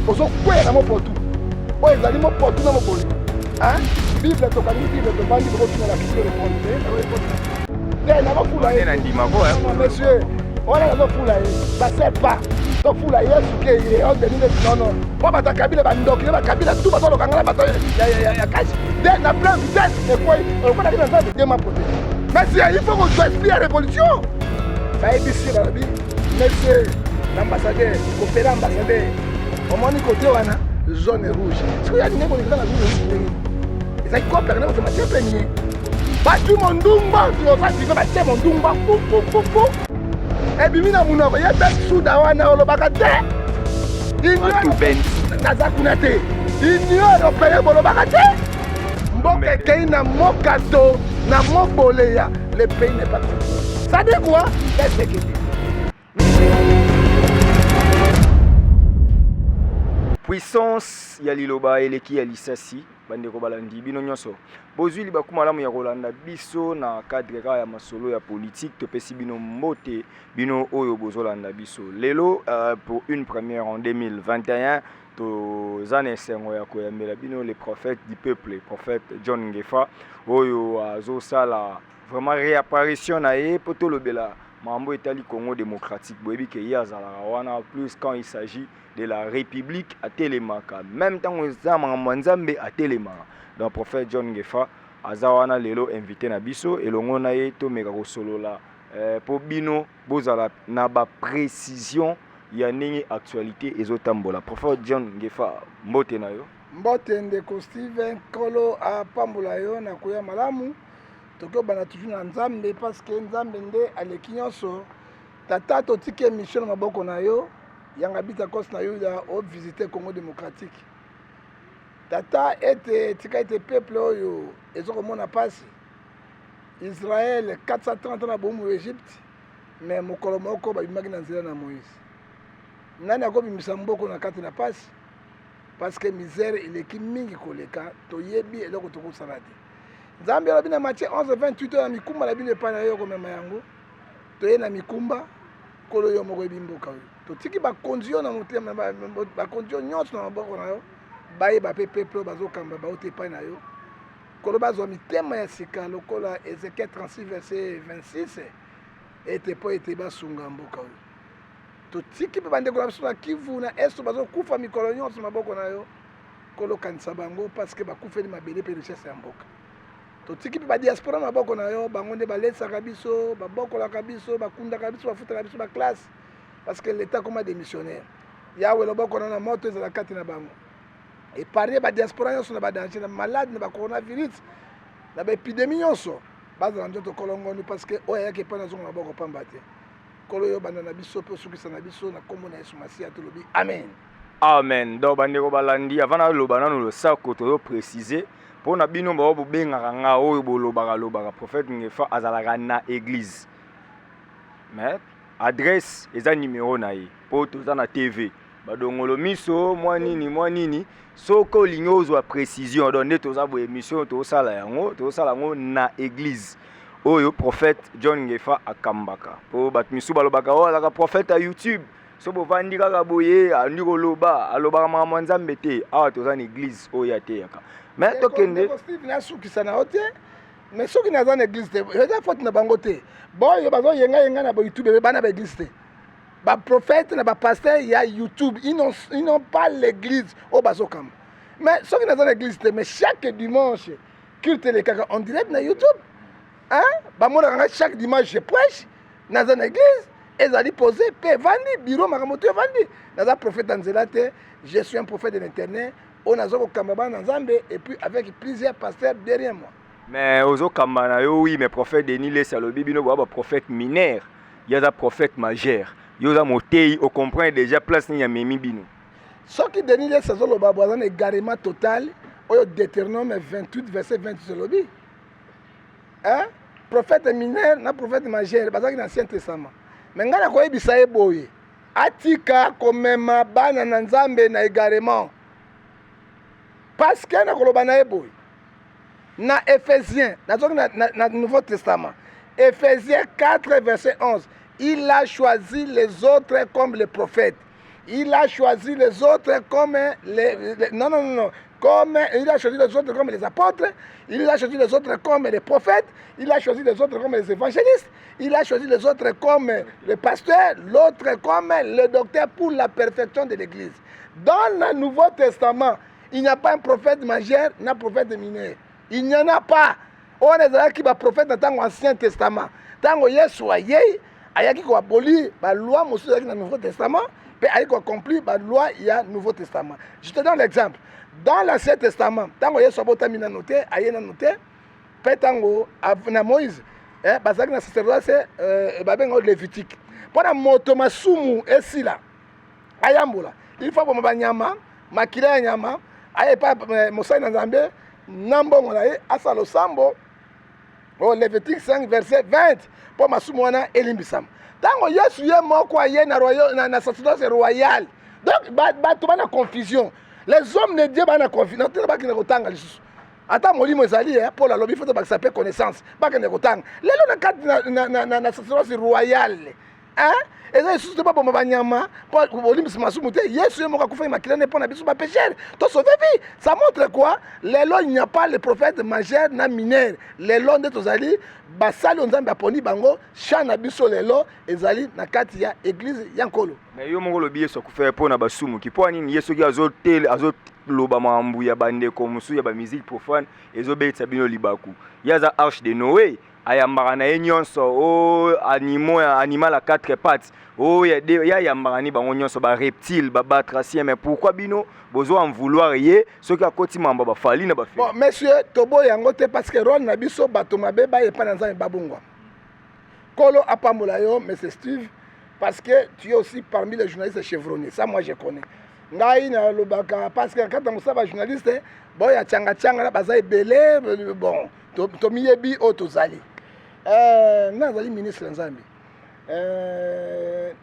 ozokwea na mopotu oyo ezali mopotu na mokolo bible tokangi bible tobandi bokotuna la question répondre te nakofula ye monsieur wana nazofula ye basert pas tofula yesu ke ye odenile nono po bato ya kabila bandokile bakabila tu bazolokangana bato ya kashi te na plein vitesse ekwei olokonaki na nzambe te mapote monsieur il faut kozwa esprit ya révolution bayebisi balobi monsieur l'ambassadeur kopela ambassadeur omoni kote wana zone rouge sikoyo yalingi kolekaka na zone rouge ndenge ezali kopere nde bato batie penie batui mondumba osative batie mondumba pupupupu ebimi na munoko ye mpe suda wana olobaka te naza kuna te union européen bolobaka te mboka ekei na mokato na moboleya le pays n'est pas contrôlé ça dit quoi l'insécurité puissance ya liloba eleki ya lisasi bandeko balandi bino nyonso bozwi libaku malamu ya kolanda biso na cadre ya masolo ya politique topesi bino mbote bino oyo bozolanda biso lelo pour une première en 2021 toza na esengo ya koyambela bino le prophète du peuple le prophète John Ngefa oyo azosala vraiment réapparition na ye po tolobela mambo etali Congo démocratique boyebi ke ye azalaka wana plus quand il s'agit de la République à Télémaka. Même temps eza makambo nzambe à Télémaka. Donc prophète John Ngefa azawana lelo invité na biso elongo na ye to meka kosolola po bino bozala na ba précision ya ndenge actualité ezotambola. Prophète John Ngefa mbote na yo. Mbote ndeko Steven Kolo apambola yo na koya malamu. Toko bana toujours na nzambe parce que nzambe nde aleki nyonso. Tata totike mission na maboko na yo. Yanga bita kos na yo ya o visiter Congo démocratique. Tata tika ete peuple oyo ezoko mona pasi. Israël 430 ans na bomu Égypte mais mokolo moko babimaki na nzela na Moïse. Nani akobimisa mboko na kati na pasi parce que misère eleki mingi koleka toyebi eloko tokosala te. Nzambe alobi na Matthieu 11:28 ya mikumba na bino epai na yo komema yango toye na mikumba kolo yo moko ebimboka oyo totiki bakonzi yo na motema bakonzi yo nyonso na maboko na yo bayeba mpe peuple bazokamba baote epai na yo kolo bazwa mitema ya sika lokola Ézéchiel 36 verset 26 ete po ete basunga mboka oyo totiki mpe bandeko na biso na Kivu na Est bazokufa mikolo nyonso na maboko na yo kolo kanisa bango parce que bakufeli mabele mpe richesse ya mboka totiki mpe badiaspora na maboko na yo bango nde balesaka biso babokolaka biso bakundaka biso bafutaka biso baklasse parce que l'état comme des missionnaires yawe loboko na moto ezala kati na bango épargner badiaspora nyonso na badanger na malade na bacoronavirus na baépidémie nyonso bazala nzoto kolongoni parce que oyo ayaki epai nazongo na maboko pamba te kolo yo banda na biso mpe osukisa na biso na kombo na Yesu Masiya tolobi amen amen donc bandeko balandi avant naloba nano losako toyo préciser pona bino ba bobengaka nga oyo bolobaka prophète Ngefa azalaka na église mais adresse eza numéro na ye po toza na TV badongolo miso mwa nini soko olingi ozwa précision donc nde toza bo émission tosala yango na église oyo prophète John Ngefa akambaka po bato misu balobaka oyo azalaka prophète ya YouTube so bovandi kaka boye andi koloba alobaka makambo nzambe te awa toza na église oyo ateyaka mais tokende Steve nasukisa na ote mais soki naza na église te eza faute na bango te boyo bazoyenga na YouTube bana ba église te ba prophète na ba pasteur ya YouTube ils n'ont pas l'église au bazokamba mais soki naza na église te mais chaque dimanche culte les kaka en direct na YouTube ba mona chaque dimanche je prêche naza na église ezali posé pe vandi bureau makamoto vandi naza prophète nzela te je suis un prophète de l'internet on a zokamba na nzambe et puis avec plusieurs pasteurs derrière moi. Mais ozokamba na yo oui mais prophète Denis les salobi bino ba prophète mineur yaza prophète majeur yoza motei on comprend déjà place ni ya memi bino ce qui Denis les saloba boza égarement total oyo Deutéronome 28 verset 28 lobi prophète mineur na prophète majeur bazaki na Ancien Testament mais ngana koyebisa eboye atika komema bana na nzambe na égarement parce que na koloba na eboye na Éphésiens na Nouveau Testament Éphésiens 4 verset 11 il a choisi les autres comme les prophètes il a choisi les autres comme non. Comme il a choisi les autres comme les apôtres, il a choisi les autres comme les prophètes, il a choisi les autres comme les évangélistes, il a choisi les autres comme les pasteurs, l'autre comme le docteur pour la perfection de l'Église. Dans le Nouveau Testament, il n'y a pas un prophète majeur, ni un prophète mineur. Il n'y en a pas. On est là qui va prophète dans l'Ancien Testament. Tant que Yesu a yé, ayaki ko aboli la loi monsieur dans le Nouveau Testament, puis ayaki ko accompli la loi il y a Nouveau Testament. Je te donne l'exemple. Dans l'Ancien Testament, tant que Yesu a botamina noté, ayena noté, puis tango na Moïse, bazaki na sacerdoce babengo lévitique. Pona moto masumu esila ayambola. Il faut que banyama, makila nyama, aye pa mosai na Nzambe, nambongo na ye asalo sambo. Au Lévitique 5 verset 20 pour masumu wana elimbisama. Tango Yesu ye moko aye na sacerdoce royal. Donc bato bana confusion. Les hommes de Dieu bana confusion. Tela bakina kotanga lisusu. Ata molimo ezali pour la lobby faut ba saper connaissance. Bakina kotanga. Lelo na kati na sacerdoce royal. Hein? Et là, je ne pas pour ma banyama, pour l'olimbisme masumu te. Yesu ye moko akufa makila ne pour na biso ba pécheur. To sauver vie. Ça montre quoi? Lelo il n'y a pas le prophète majeur na mineur. Lelo nde tozali basali Nzambe aponi bango chana biso lelo ezali na kati ya église ya nkolo. Mais yo moko lobi Yesu akufa pour na basumu ki po nini Yesu ki azot loba mambu ya bandeko musu ya ba musique profane ezobetsa bino libaku. Yaza arche de Noé. Ayambaka na ye nyonso o animal à quatre pattes o ya yambaka ni bango nyonso ba reptile ba batracien. Mais pourquoi bino bozo en vouloir ye soki akoti mamba ba fali na ba fe? Bon monsieur tobo yango te parce que rôle na biso bato mabe ba ye pa na Nzambe babungwa kolo apambola yo monsieur Steve parce que tu es aussi parmi les journalistes chevronnés, ça moi je connais ngai na lobaka parce que quand on saba journaliste bon ya changa na baza ebele bon to miyebi o tozali nazali ministre ya Nzambe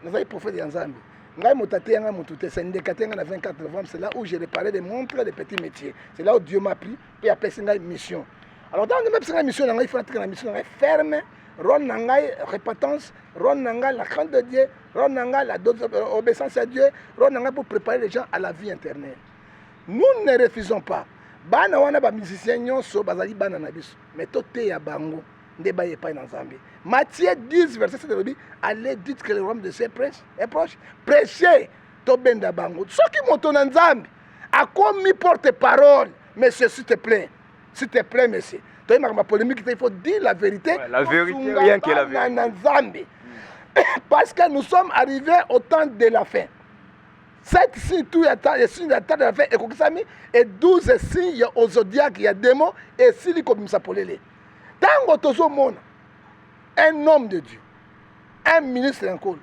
nazali prophète ya Nzambe ngai motate yanga motute syndicat yanga na 24 novembre, c'est là où j'ai réparé des montres des petits métiers, c'est là où Dieu m'a pris puis appelé ngai mission. Alors dans même cette mission ngai il faut entrer dans la mission ngai ferme ron ngai répétence ron ngai la crainte de Dieu ron ngai la obéissance à Dieu ron ngai pour préparer les gens à la vie éternelle. Nous ne refusons pas bana wana ba musiciens nyonso bazali bana na biso mais tote ya bango nde ba yepa na Nzambe. Matthieu 10 verset 7 dit allez dites que le royaume de Dieu est proche, prêchez to benda bango soki moto na Nzambe a commis porte-parole monsieur s'il te plaît monsieur toi ma polémique il faut dire la vérité, ouais, la vérité rien que la vérité parce que nous sommes arrivés au temps de la fin. 7 signes, tout les signes de la terre de la fin, et 12 signes au zodiaque, il y a des mots, et si les comme ça pour les. Tant que un homme de Dieu, un ministre encore,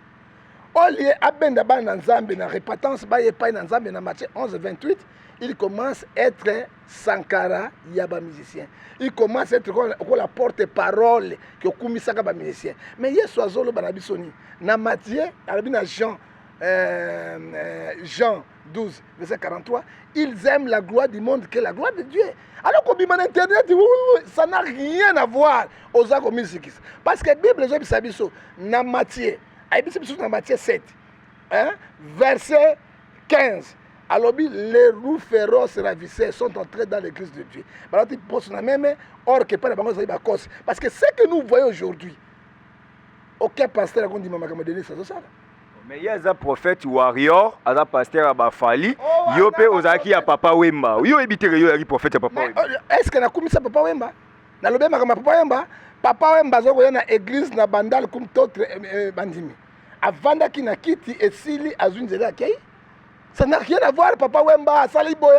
au lieu d'abandonner dans Nzambe, dans répétence, dans Nzambe, dans Matthieu 11, 28, il commence à être Sankara, Yaba musicien. Il commence à être la porte-parole qui a commis ça comme musicien. Mais il y a Soazolo Banabisoni, dans Matthieu, dans Jean 12, verset 43, ils aiment la gloire du monde que la gloire de Dieu. Alors qu'on dit sur Internet, ça n'a rien à voir aux actes musiques. Parce que la Bible, dans Matthieu 7, verset 15, alors les roues féroces ravissés sont entrés dans l'église de Dieu. Parce que ce que nous voyons aujourd'hui, aucun pasteur n'a dit que donné ça. Mais il y a un prophète warrior, un pasteur à Bafali, yopé ozaki à Papa Wemba. Yo ebité yo ari prophète à Papa Wemba. Est-ce que na kumisa Papa Wemba? Na lobe makama Papa Wemba, Papa Wemba zo na église na bandal comme d'autres bandimi. Avanda ki na kiti esili azunzela kei. Ça n'a rien à voir Papa Wemba, saliboy.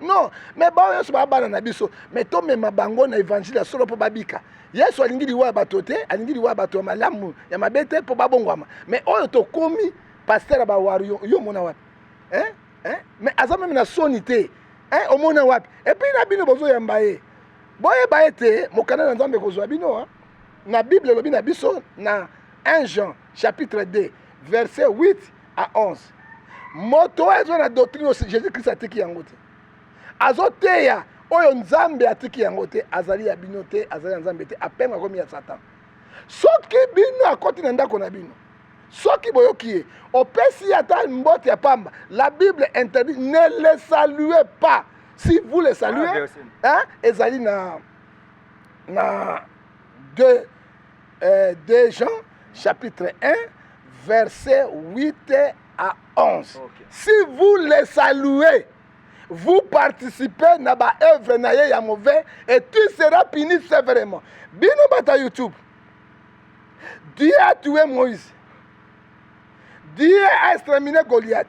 Non, mais ba yo so ba bana na biso, mais to me mabango na évangile solo po babika. Yesu alingi liwa bato te, alingi liwa bato malamu ya mabete po babongwama. Mais oyo to komi pasteur ba wario yo mona wapi? Mais aza même na sonité. O mona wapi? Et puis na bino bozo yamba ye. Boye ba ete mokana na Nzambe kozwa bino na Bible lobi na biso na 1 Jean chapitre 2 verset 8 à 11. Moto ezo na doctrine Jésus-Christ atiki yango te. Azoteya oyo Nzambe atiki yango te, azali ya bino te, azali ya Nzambe te, apenga komi ya Satan. Soki bino akoti na ndako na bino, soki boyoki ye opesi ata mbote ya pamba. La Bible interdit, ne les saluez pas. Si vous les saluez, hein, ezali na 2 Jean chapitre 1 verset 8 à 11. Okay. Si vous les saluez, vous participez na ba œuvre na ye ya mauvais et tu seras puni sévèrement. Bino bata YouTube. Dieu a tué Moïse. Dieu a exterminé Goliath.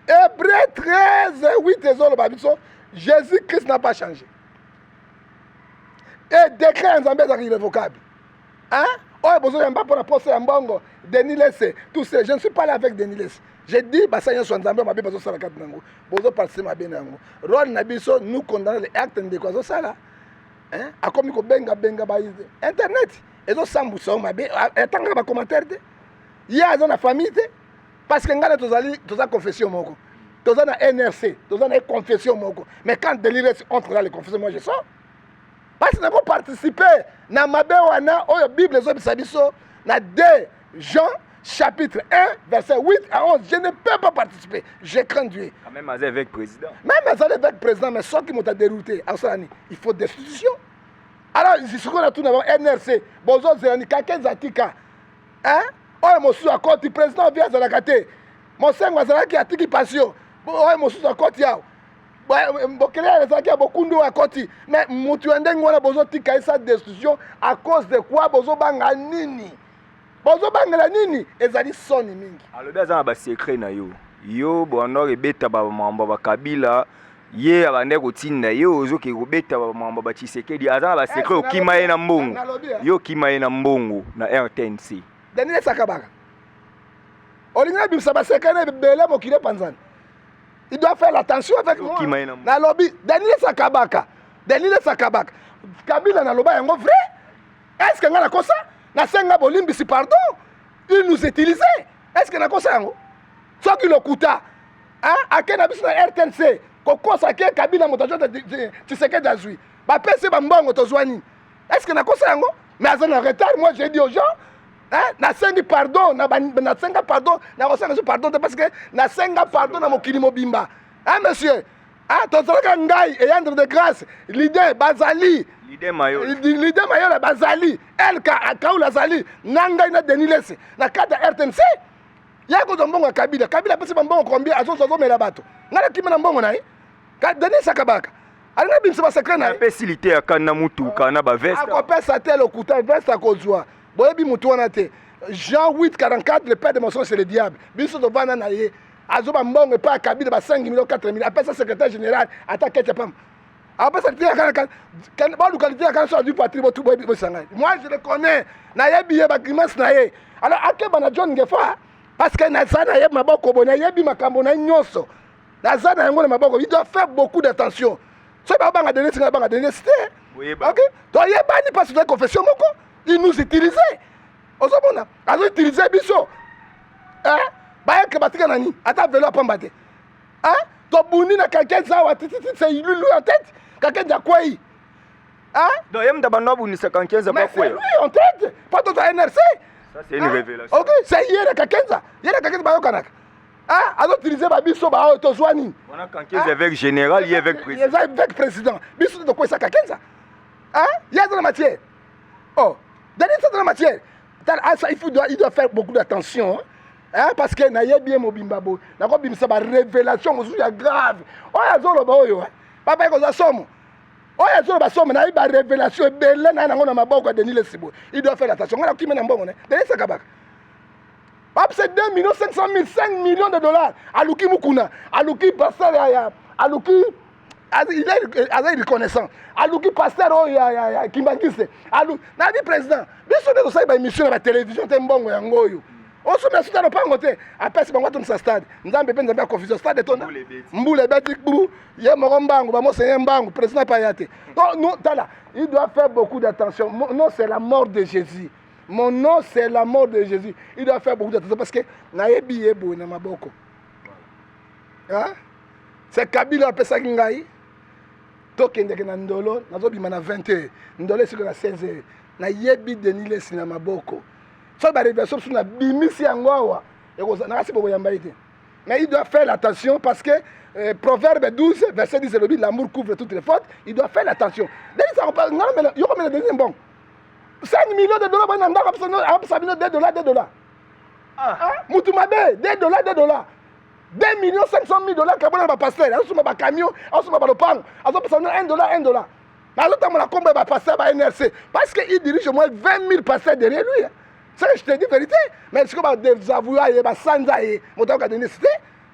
Hébreux 13, 8 et 11, Jésus-Christ n'a pas changé. Et décret en Zambie est irrévocable. Hein? Oh, besoin d'un pour la poste en bongo, Denis Lesse, tout ça. Je ne suis pas là avec Denis Lesse. J'ai dit, Bassayan soit en Zambie, ma besoin de la carte nango. Besoin de participer ma bien nango. Rôle Nabiso, nous condamnons les actes de quoi ça là. Hein? A comme il benga Internet. Et donc, ça m'a dit, ma bien, attends, ma commentaire. Il y a dans la famille. Parce que ngana toza confession moko. Toza na NRC, toza na confession moko. Mais quand Denis entre dans les confessions, moi je sors. Parce que nous avons participé na mabe wana oyo Bible zo bisabiso na 2 Jean chapitre 1 verset 8 à 11. Je ne peux pas participer. Je crains Dieu. Quand même avec le président. Même avec le président, mais ceux qui m'ont dérouté, il faut destitution. Alors, ce qu'on a tout d'abord NRC, bozo zerani kaken zatika. Hein? Oyo mosusu akoti président via zalakate. Mosengo azalaki atiki passion. Oyo mosusu akoti yao. Bokele azalaki bokundu akoti. Mais mutu ndenge wana bozo tika esa destitution à cause de quoi bozo banga nini? Bozo banga la nini? Ezali soni mingi. Alors bien ça ba secret na yo. Yo bonor ebeta ba mamba ba Kabila. Ye abande kotinda yo ozoki kobeta ba mamba ba Tshisekedi azana ba secret okima ye na mbongo. Yo kima ye na mbongo na RTNC. Daniel Sakabaka. Olinga bimsa ba sekane bele mokile panzani. Il doit faire l'attention avec moi. Na lobby Daniel Sakabaka. Daniel Sakabaka. Kabila na loba yango vrai? Est-ce que ngana kosa? Na senga bolimbi si pardon. Il nous utilisait. Est-ce que na kosa yango? Soki lokuta. Hein? Akena biso na RTNC. Kokosa ke Kabila motajo de Tshisekedi azui. Ba pese ba mbongo tozwani. Est-ce que na kosa yango? Mais azana en retard, moi j'ai dit aux gens hein? Na sengi pardon, na senga pardon, na senga pardon parce que na senga pardon na mokili mobimba. Hein monsieur? Ah, tozalaka ngai et entre de grâce, l'idée Bazali, l'idée Mayo la Bazali, elle Kaoula Zali, nanga na Denilese, na kada RTNC. Yako zombongo Kabila, Kabila pesi mbongo combien azo mela bato. Ngala kimena mbongo nae. Ka Denis Sakabaka. Alina bimsa secret na. Facilité ya kana mutu kana ba veste. Akopesa tel okuta veste akozwa. Boyebi mutu wana te. Jean 8:44 le père de mon sang c'est le diable. Biso to bana na ye. Azoba mbongo pa Kabila ba 5 millions 4 millions. Appelle ça secrétaire général attaque Tchapam. Après ça quand ba localité quand ça du patrie tout boyebi sanga. Moi je le connais. Na yebi ye ba grimace na ye. Alors akeba na John Ngefa parce que na sana ye maboko bona yebi makambo na nyoso. Na sana yango na maboko il doit faire beaucoup d'attention. So ba banga donner singa banga donner c'était. OK? To yebani parce que confession moko. Il nous utilisait. Ozomona, azo utiliser biso. Hein? Ba yeke batika nani? Ata velo pambate. Hein? To buni na quelqu'un ça wa titi c'est lui en tête. Quelqu'un de quoi? Hein? Donc yem da banobu ni 75 pas quoi. Lui en tête, pas de NRC. Ça c'est une révélation. OK, c'est hier quelqu'un ça. Hier quelqu'un ba yokanaka. Hein? Azo utiliser ba biso ba to zwani. On a quelqu'un avec général, il est avec président. Il est avec président. Biso de quoi ça quelqu'un ça? Hein? Il y a dans la matière. Oh, dans la matière. Il doit faire beaucoup d'attention. Hein? Parce que na yebi mobimbabo. Na ko bimisa ba révélation mosusu ya grave. Oya zolo ba oyo. Papa ko za somo. Oya zolo ba somo na ba révélation belé na ngo na maboko de Denis Sibo. Il doit faire attention. Ngala kimena mbongo ne. Denis Sakabaka. Hop c'est 2 millions 500 000 5 millions de dollars. Aluki Mukuna. Aluki pasteur ya. Aluki il est reconnaissant. Aluki pasteur ya Kimbangise. Alu na dit président. Biso de ça ba émission na télévision te mbongo ya ngoyo. On se met sur le pango te. Après c'est bango ton stade. Nzambe pe nzambe confusion stade tonda. Mbule beti bu ye morombango ba mo seigneur mbango président Payate. Donc nous tala, il doit faire beaucoup d'attention. Mon nom c'est la mort de Jésus. Mon nom c'est la mort de Jésus. Il doit faire beaucoup d'attention parce que na yebi yebo na maboko. Hein? C'est Kabila pesa ngai. Tokende na ndolo nazo bima na 20h. Ndolo siko na 16h. Na yebi Denis na maboko. Ça va révélation sur la bimisi angoa. Et vous n'avez pas de mais il doit faire attention parce que Proverbe 12, verset 10, l'amour couvre toutes les fautes. Il doit faire attention. Il y a des bon. 5 millions de dollars, $2. Moutumabe, $2. 2 millions 500 000 dollars, Kabona va passer. On va camion, on va le pan. On va passer $1. Mais l'autre, on a combien va passer à NRC. Parce qu'il dirige au moins 20 000 passeurs derrière lui. Ça, je te dis la vérité. Mais est-ce qu'on va désavouer,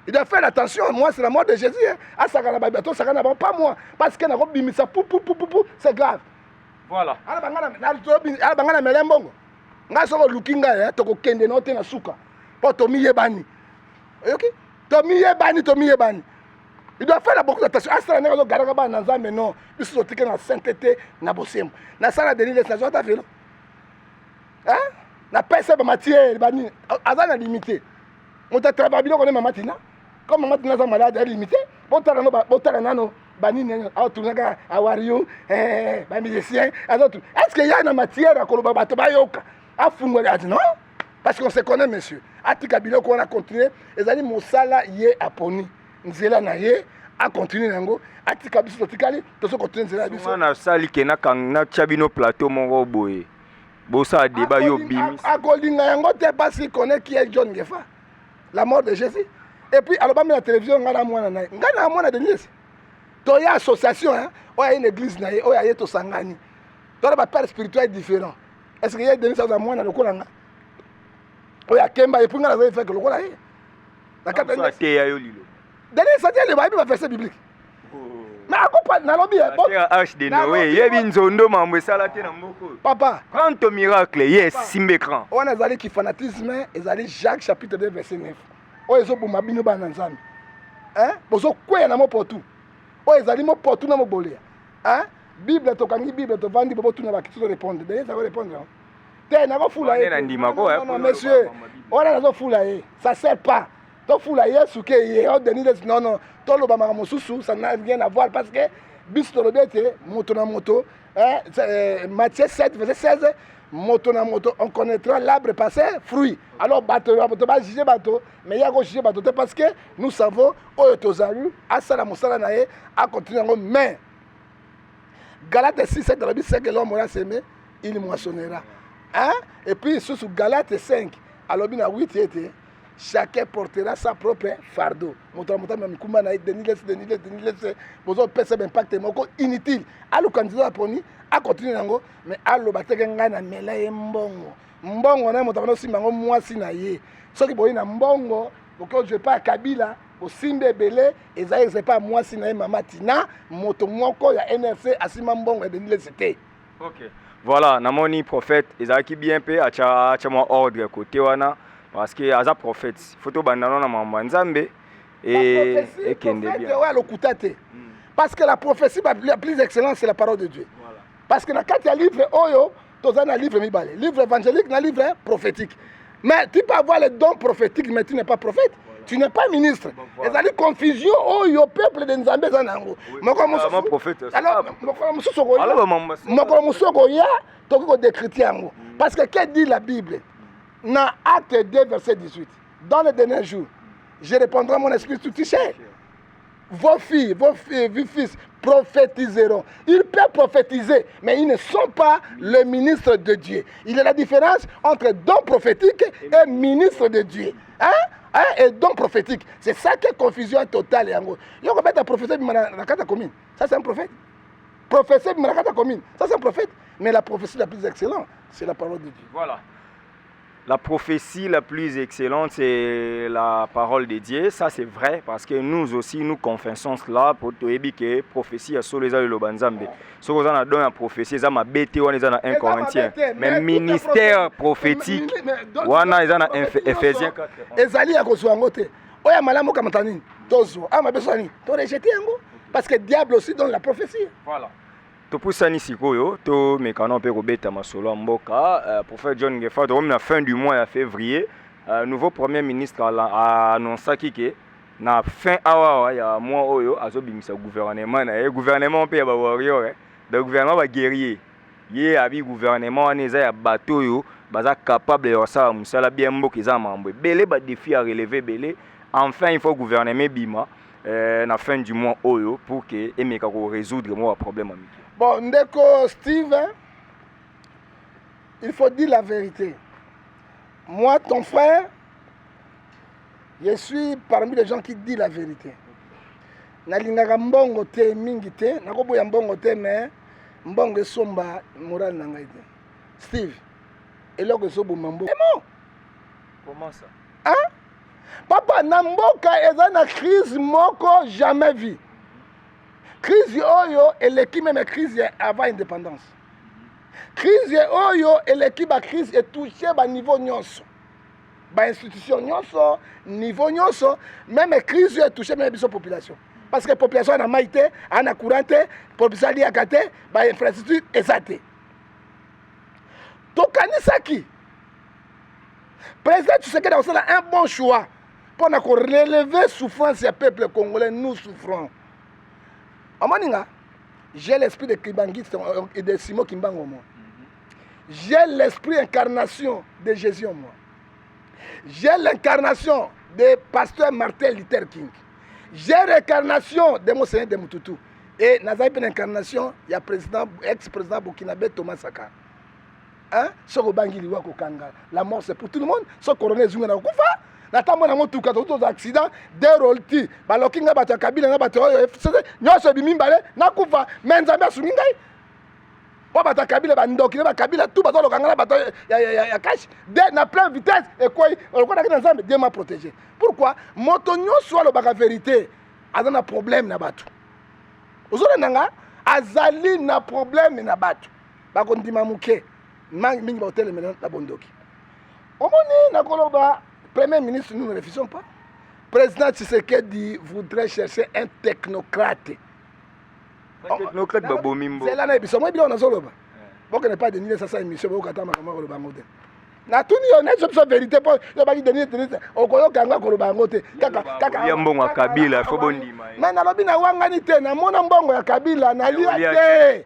il doit faire attention. Moi, c'est la mort de Jésus. Ah, ça va pas moi. Parce que c'est grave. Voilà. Il doit faire beaucoup d'attention. Ah, ça, non. Il faut que la sainteté, na bossem. Na ça, la dernière station, t'as fait. Hein? La personne matière, elle est limitée. On t'a travaillé, on est matina. Comme matina, ça malade, elle est limitée. Bon, t'as un banine, à Wario, musicien, est-ce qu'il y a une matière à Kolobabato Bayoka? À Fungwadi, non? Parce qu'on se connaît, monsieur. À Tikabilo, qu'on a continué, et allez, mon sala y est à Pony. Nzela na ye, à continuer nango. À Tikabilo, Tikali, tout ce continue Nzela. On a sali qui n'a qu'un chabino plateau, mon roboé. Bossa débat yo bimis. À Golinga yango, t'es pas si connaît qui est John Gefa. La mort de Jésus. Et puis, alors, la télévision, on a moins de nièces. Il y a une association, il y a une église, il y a un sangani. Il y a un père spirituel différent. Est-ce qu'il y a des gens qui ont le courant? Il y a Kemba, et puis il y a des gens qui ont le courant. Il y a des verset biblique. Mais à quoi pas papa, quand ton miracle, yes, simbécran. On a dit qu'il fanatisme, ils allaient Jacques chapitre 2, verset 9. Oh, ils ont pour m'abîmer dans l'ensemble. Hein? Ils ont quoi dans mon potou? Oh, ils allaient mon potou dans mon bolé. Hein? Bible, tu as Bible, tu vends, tu vas répondre. D'ailleurs, ça va répondre. Non, monsieur, on a raison fou là. Ça ne sert pas. Tu fou là, non, non. Ça n'a rien à voir parce que bis moto, Matthieu 7, verset 16, moto, on connaîtra l'arbre passé, fruit. Alors, bateau, juger bateau, mais il y a juger bateau parce que nous savons, à continuer, mais Galates 6, 7, c'est que l'homme aura sémé, il moissonnera. Hein? Et puis, sous Galates 5, alors, 8, chacun portera sa propre fardeau. Impact inutile. Alors, candidat poni, à continuer, mais allo batekenga na melaye mbongo. Mbongo na moto aussi mango mwasi na ye. Soki boyi na mbongo, donc je pas Kabila, au simbe belé, et ça c'est pas mwasi na ye mama tina, moto moko ya NRC asima mbongo de l'université. OK. Voilà, namoni prophète, ezaki bien pe acha moi ordre côté wana. Parce que as un prophète, photo bandana na mama nzambe et kende bien. Parce que la prophétie la plus excellente c'est la parole de Dieu. Voilà. Parce que dans quatre livres oyo, tous un livre mibale, livre évangélique, un livre prophétique. Mais tu peux avoir les dons prophétiques mais tu n'es pas prophète. Voilà. Tu n'es pas ministre. Et ça dit confusion oyo peuple de Nzambe zanango. Mon prophète. Alors moko musoko ya toko décrire yango. Parce que qu'est dit la Bible? Dans Acte 2, verset 18, dans les derniers jours, je répondrai à mon esprit tout cher. Vos filles, vos fils prophétiseront. Ils peuvent prophétiser, mais ils ne sont pas le ministre de Dieu. Il y a la différence entre don prophétique et ministre de Dieu. Hein? Et don prophétique. C'est ça qui est confusion totale. Il y a un prophète qui la commune. Ça, c'est un prophète. Prophétie qui la commune. Ça, c'est un prophète. Mais la prophétie la plus excellente, c'est la parole de Dieu. Voilà. La prophétie la plus excellente, c'est la parole de Dieu. Ça, c'est vrai, parce que nous aussi, nous confessons cela pour te dire que la prophétie est sur les ailes de l'Obanzambe. Si vous avez donné la prophétie, vous avez bêté, vous avez un Corinthien. Mais ministère prophétique, vous avez un Éphésiens 4. Ezali a kosuangote. Oya malamu kamatani. Tozo. Ah, ma besani. To rejeté yango. Parce que le diable aussi donne la prophétie. Voilà. Topusani sikoyo to mekano pe kobeta masolo mboka prophète John Gefa donc na fin du mois de février nouveau premier ministre a annoncé que na fin awa ya mois oyo azobimisa gouvernement na ye gouvernement pe ya ba warrior de gouvernement ba guerrier ye abi gouvernement eza ya bateau yo baza capable de ça musala bien mboka eza mambo belé ba défi à relever belé. Enfin il faut gouvernement bima na fin du mois oyo pour que emeka ko résoudre moi problème ami. Bon, ndeko Steve, il faut dire la vérité. Moi, ton frère, je suis parmi les gens qui disent la vérité. Nalingaka mbongo te mingi te, nakoboya mbongo te mais mbongo esomba moral na ngai te. Steve, eloko esoboma mboka. Comment ça? Hein? Papa, na mboka eza na crise moko jamais vu. Crise oyo eleki même crise avant indépendance. Crise oyo eleki ba crise etouché ba niveau nyonso. Ba institution nyonso, niveau nyonso, même crise etouché même biso population. Parce que la population na maïté, ana courante, population li akate, ba infrastructure ezate. Tokanisaki. Président Tshisekedi a un bon choix pour relever souffrance du peuple congolais, nous souffrons. Amaninga, j'ai l'esprit de Kibangi et de Simon Kimbango moi. J'ai l'esprit incarnation de Jésus en moi. J'ai l'incarnation de pasteur Martin Luther King. J'ai l'incarnation de mon Seigneur de Mututu. Et nous avons une incarnation, il y a ex-président Burkinabé Thomas Sankara. Hein? La mort c'est pour tout le monde. Ce colonel Zunga na kufa. Natamo na motuka to accident de rolti. Balokinga bato kabila na bato nyoso bimimbale na kufa. Menzambe sumingai. Wa bato kabila bandoki na kabila tout bato lokanga na bato ya cash de na pleine vitesse et quoi on a que Nzambe Dieu m'a protégé. Pourquoi moto nyoso lo baka vérité azana problème na bato. Ozole nanga azali na problème na bato. Bako ndima muke. Mingi ba hôtel maintenant na bondoki. Omoni na koloba Premier ministre, nous ne refusons pas. Président Tshisekedi voudrait chercher un technocrate. Un technocrate babomimbo. C'est là na biso moi bien na zoloba. Bon que n'est pas dénier ça émission ba okata makama ko loba ngote. Na tuni yo na so vérité po yo ba dénier okoyo kanga ko loba ngote. Kaka ya mbongo ya Kabila fo bondima. Mais na lobi na wangani te na mona mbongo ya Kabila na lia te.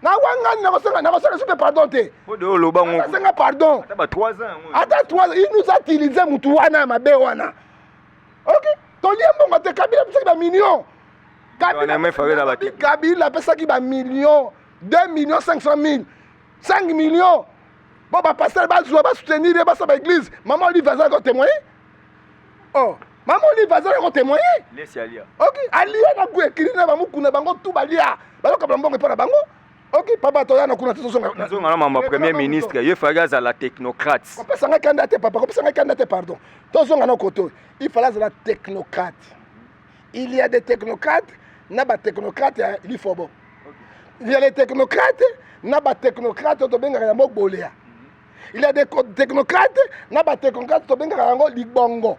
Na wangani na kosanga super pardon te. Podo loba ngo. Senga pardon. Ata ba 3 ans. Ata 3 ans, il nous a utilisé mutu wana mabe wana. OK? Tolie mbongo te Kabila pesa ba million. Kabila pesa ki ba million, 2 500 000, 5 millions. Bon ba pasteur ba soutenir ba sa église. Maman lui va ça témoigner. Oh, maman lui va ça témoigner. Laisse alia. OK, alia na ku écrit na ba mukuna bango tout balia. Ba ko mbongo pa na bango. Ok, papa toya na kuna tozonga. Tozonga na mama premier ministre, ye fallait à la technocrate. On peut s'en candidater papa, on peut s'en candidater pardon. Tozonga na koto. Il fallait la technocrate. Il y a des technocrates, na ba technocrate il faut bon. Il y a les technocrates, na ba technocrate to benga ya mobolea. Il y a des technocrates, na ba technocrate to benga yango libongo.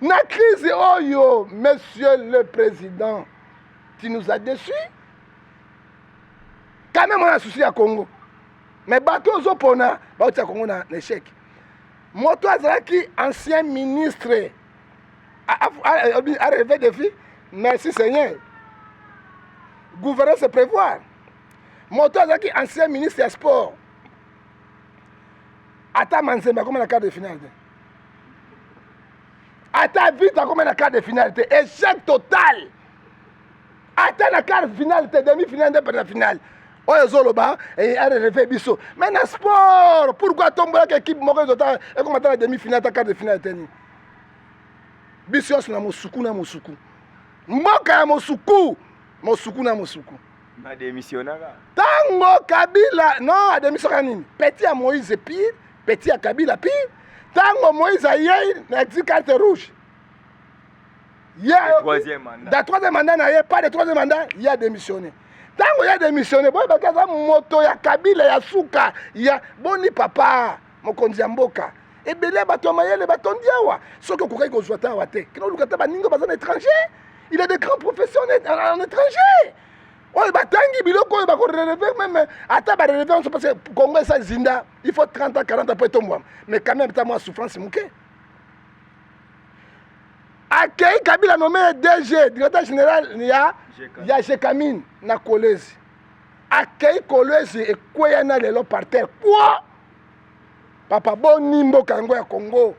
Na crise oyo, monsieur le président, tu nous as déçus. Quand même on a un souci à Congo. Mais bateau Zopona, bateau à Congo na échec. Moto Azraki, ancien ministre, a relevé des filles. Merci Seigneur. Gouverner c'est prévoir. Moto Azraki, ancien ministre des Sports. Ata Manzemba, comme la carte de finale. Ata vite comme la carte de finale. Échec total. Ata la carte de finale, demi-finale, de finale. Oyo zoloba et a relevé biso. Mais na sport, pourquoi tomber avec équipe moko zota et comment ta demi-finale ta quart de finale teni. Biso na mosuku na mosuku. Mboka ya mosuku, mosuku na mosuku. Na démissionnera. Tango Kabila, non, a démissionné nini? Petit à Moïse pire, petit à Kabila pire. Tango Moïse a yé na carte rouge. Troisième mandat. Dans troisième mandat na yé pas de troisième mandat, il a démissionné. Tango ya démissionné, boy bakaza moto ya Kabila ya suka ya boni papa mokonzi ya mboka. Ebele bato mayele batondi awa. Soko kokai ko zwata wa te. Kino lukata ba ningo bazana étranger. Il a des grands professionnels en étranger. Ouais batangi biloko ba ko relever même ata ba relever on se passe Congo ça zinda, il faut 30 ans 40 ans pour tomber. Mais quand même ta moi souffrance mouké. Akei Kabila nommé DG, directeur général il y a Jekamine na Kolezi. Akei Kolezi et Koyana lelo par terre. Quoi? papa boni mboka yango ya Congo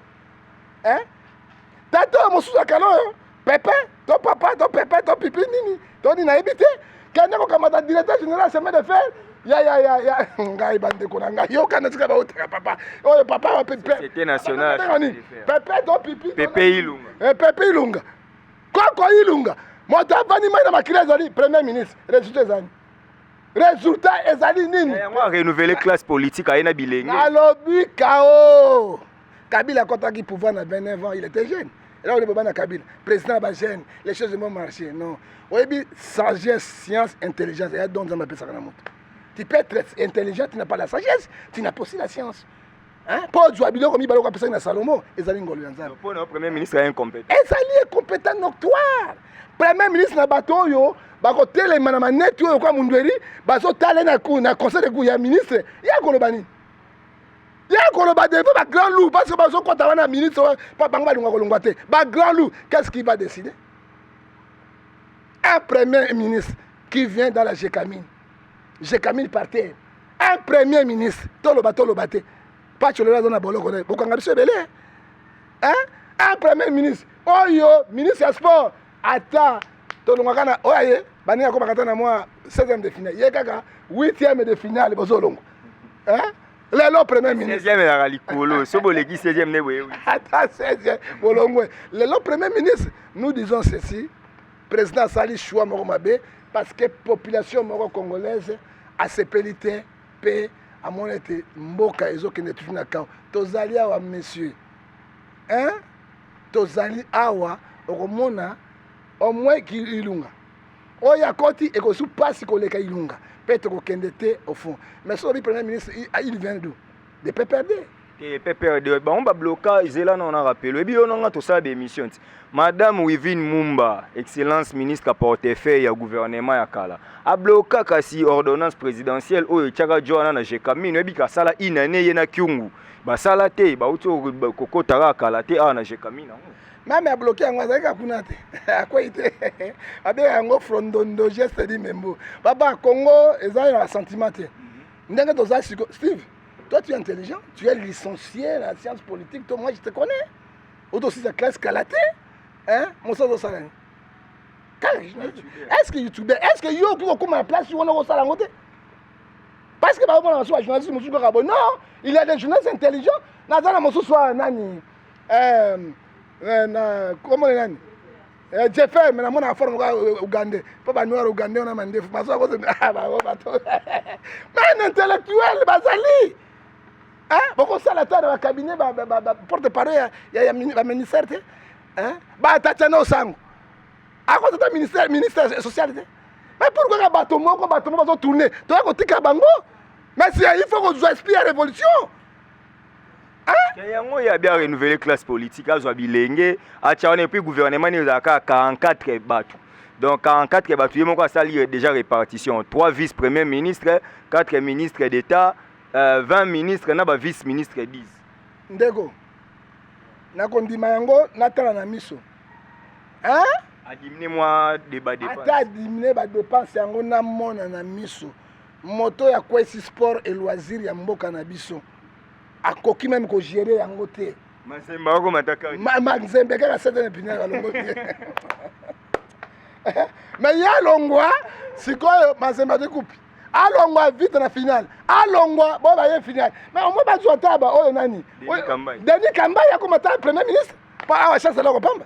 tato mosusu akalo pepe to papa to pepe to pipi nini to ni nayebi te kende kokamata directeur général chemin de fer ya ngai bandeko na ngai yo kana tika baotaka papa oyo papa wa pepe Société nationale pepe to pipi Pepe Ilunga Pepe Ilunga koko Ilunga moto avandi mai na makila ezali premier ministre résultat ezali nini yango renouveler classe politique ayena bilenge nalobi kao Kabila akotaki pouvoir na 29 ans il était jeune et là on est pas na Kabila président ba jeune les choses vont marcher non oyebi sagesse science intelligence et donc ça m'appelle ça na moto tu peux être intelligent tu n'as pas la sagesse tu n'as pas aussi la science hein pour jouer biloko mi baloko pesa na Salomo ezali ngolo ya nzambe pour le premier ministre est incompétent ezali incompétent noctoire premier ministre na bato oyo bakotelema na maneti oyo kwa mundweri bazotala na conseil de goût ya ministre ya koloba nini ya koloba devant ba grand loup parce que bazokota wana ministre pa bango balingwa kolongwa te ba grand loup qu'est-ce qui va décider un premier ministre qui vient dans la Gécamine par terre un premier ministre toloba te pas cholola dans la boloko ne bokanga biso ebele hein un premier ministre oyo ministre ya sport ata tolongaka na oye baninga ko bakata na moi 16e de finale ye kaka 8e de finale bozolongo hein le premier ministre 16e na likolo so boleki 16e ne boye ata 16e bolongwe le premier ministre nous disons ceci président sali choix moko mabe parce que population moko congolaise a sepelité pe amona ete mboka ezokende tutu na kao tozali awa monsieur hein tozali awa okomona au moins Ilunga oya koti ekosu pasi koleka Ilunga peut-être kokende te au fond mais so le premier ministre il vient d'où de PPRD et PPRD ba on ba bloquer izela na on a rappelé ebi on nga to ça des missions madame Wivine Mumba excellence ministre portefeuille ya gouvernement ya kala a bloquer kasi ordonnance présidentielle oyo tchaka joana na Gécamine ebi ka sala inane yena kyungu ba sala te ba uto kokotara kala te a na Gécamine même a bloqué yango azalaki kuna te akwei te abeka yango frondondo geste di membo baba Congo ezali na sentiment te ndenge tozali siko Steve toi tu es intelligent tu es licencié en sciences politiques toi moi je te connais auto aussi sa classe kalaté hein mosa do salani est-ce que youtubeur est-ce que yo qui okoma na place yo na sala ngote parce que ba mona so journaliste musu ko kabo non il y a des journalistes intelligents nazala mosu so nani na comment nani Jeffer mais na mona forme Ougandais pas ba noir Ougandais on a mandé faut pas ça mais intellectuel bazali hein boko sala ta na cabinet porte parole ya ministère hein ba tatana osango ako ta ministère social mais pourquoi ka bato moko bazo tourner to ko tika bango mais il faut qu'on soit esprit à révolution yango ya bien renouveler classe politique azwa bilenge acha et puis gouvernement ni za 44 batou donc 44 batou yemo ko sali déjà répartition 3 vice-premiers ministres 4 ministres d'état 20 ministres na ba vice-ministres 10 ndeko na kondima yango natala na miso hein a diminuer moi débat dépense ata diminuer ba dépense yango na mona na miso moto ya kwesi sport et loisir ya mboka na biso akoki même ko gérer yango te mazemba ko mataka mazembe kaka 7e finale alongo te mais ya longwa sikoyo mazemba de coupe alongwa vite na finale alongwa bo ba ye finale mais au moins ba zo taba oyo nani Denis Kamba ya ko mata premier ministre pa awa chance la ko pamba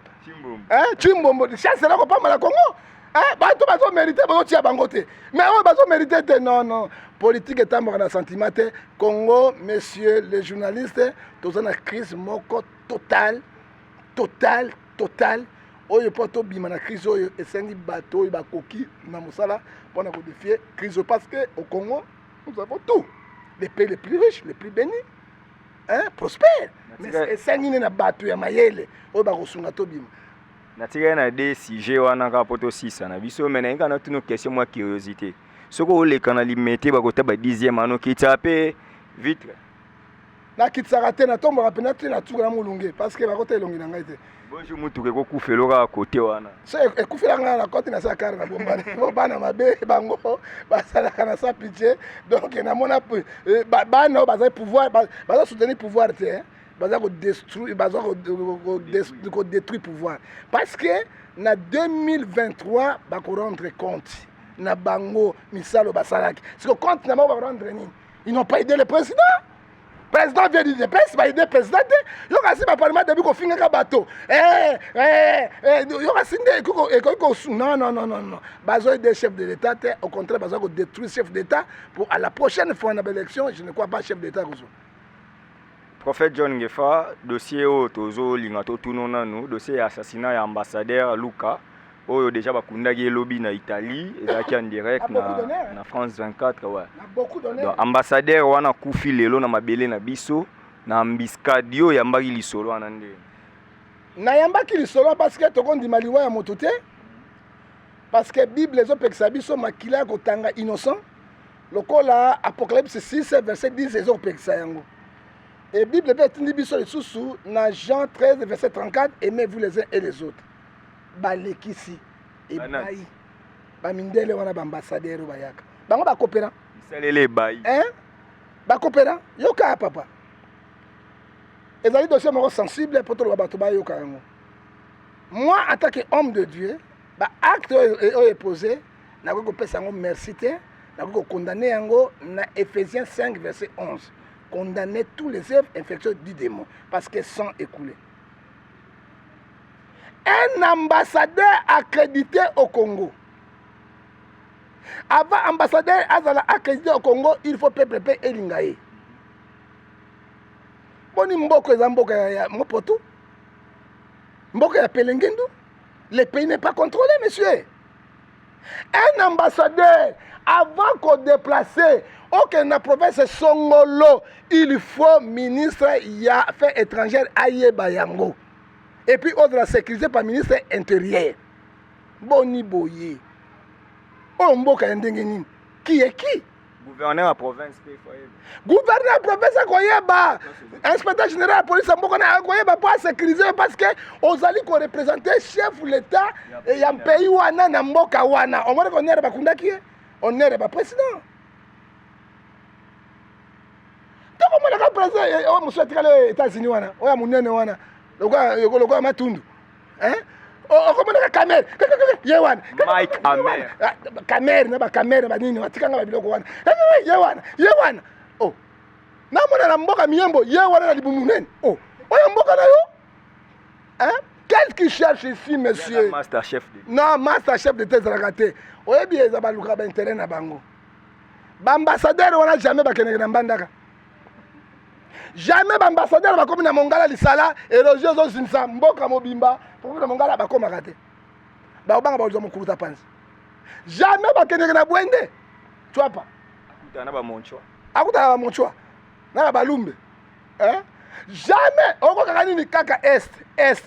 Chimbombo chance la ko pamba la Congo bato bazo mériter bazo tia bango te mais oyo bazo mériter te non politique est mort na sentiment te Congo messieurs les journalistes tous na crise moko total oyo poto bima na crise oyo esengi bato oyo bakoki na mosala pona ko défier crise parce que au Congo nous avons tout les pays les plus riches les plus bénis hein prospères mais esengi na bato ya mayele oyo bakosunga to bima natika na des sujets wana ka poto 6 na biso mena ngana tunu question moi curiosité soko oleka na limité bakota ba 10e ano ki tape vitre nakitsaka te natombaka mpena te natuka na molunge parce que bakota elongi na ngai te bonjour mutuka ekokufela kaka kote wana so ekufela ngai na koti na sa kare na bombani po bana mabe bango basalaka na sa pitié donc namona bana oyo bazali pouvoir baza soutenir pouvoir te baza kodétruire pouvoir parce que na 2023 bakorendre compte na bango misalo basalaki siko compte na bango bakorendre nini ils n'ont pas aidé le président. Président vient de dépêche, va aider le président. Il y a aussi un parlement depuis qu'on finit un bateau. Il y a aussi non. Besoin des chefs de l'État, au contraire, besoin de détruire le chef d'État pour à la prochaine fois dans l'élection, je ne crois pas chef d'État. Prophète John Ngefa, dossier au Tozo Lingato Tunonanu, dossier assassinat ya ambassadeur Luka. Oyo déjà bakundaki lobby na Italie ezaki en direct na France 24 ouais. Donc ambassadeur wana kufi lelo na mabele na biso na ambiskadio yambaki lisolo wana nde. Na yambaki lisolo parce que tokondima liwa ya moto te. Parce que Bible ezopekisa biso makila kotanga innocent. Lokola Apocalypse 6 verset 10 ezopekisa yango. Et Bible peut tindi biso lisusu na Jean 13 verset 34 aimez-vous les uns et les autres. Balekisi ebai bamindele wana baambassadeur bayaka bango bakopera bisalele ebai bakopera yoka papa ezali dossier moko sensible pour toloba bato bayoka yango moi en tant que homme de Dieu acte oyo posé nakoki kopesa yango merci te nakoki kokondamne yango na Ephésiens 5 verset 11 condamner tous les œuvres infectieuses du démon parce que sang écoulé. Un ambassadeur accrédité au Congo. Avant ambassadeur accrédité au Congo, il faut peuple et lingaye. Boni mboko eza mboka ya mopoto. Mboka ya pelengendu. Le pays n'est pas contrôlé, monsieur. Un ambassadeur, avant qu'on déplace, aucun na province Songolo, il faut ministre ya affaires étrangères aye bayango. Et puis, autre la sécurité par ministre intérieur. Boni boye. Oh, mboka ndengeni. Qui est qui? Gouverneur à province. Gouverneur à province à Koyeba. Inspecteur général de la police à Koyeba pour sécuriser parce que aux alliés qu'on représentait chef de l'État et il y a un pays wana na mboka wana. On va qu'on est bakunda qui est? On est pas président. Tant qu'on est président, on monsieur les États-Unis wana. On a munene wana. Logo matundu hein okomona kamera yewana Mike kamera na ba kamera banini watikanga ba biloko wana yewana oh na mona na mboka miembo yewana na libumunene oh oya mboka na yo hein qu'est-ce qu'il cherche ici monsieur master chef non master chef de tes rakate oyebi eza baluka ba intérêt na bango ba ambassadeur wana jamais bakene na mbandaka. Jamais l'ambassadeur va comme na Mongala lisala et les gens sont mboka mobimba pour na Mongala ba koma kate. Ba obanga ba ozo mokuluta panzi. Jamais ba keneka na bwende. Tu vois pas. Akuta na ba monchwa. Akuta na ba monchwa. Na ba lumbe. Hein? Jamais oko kaka ni kaka est. Est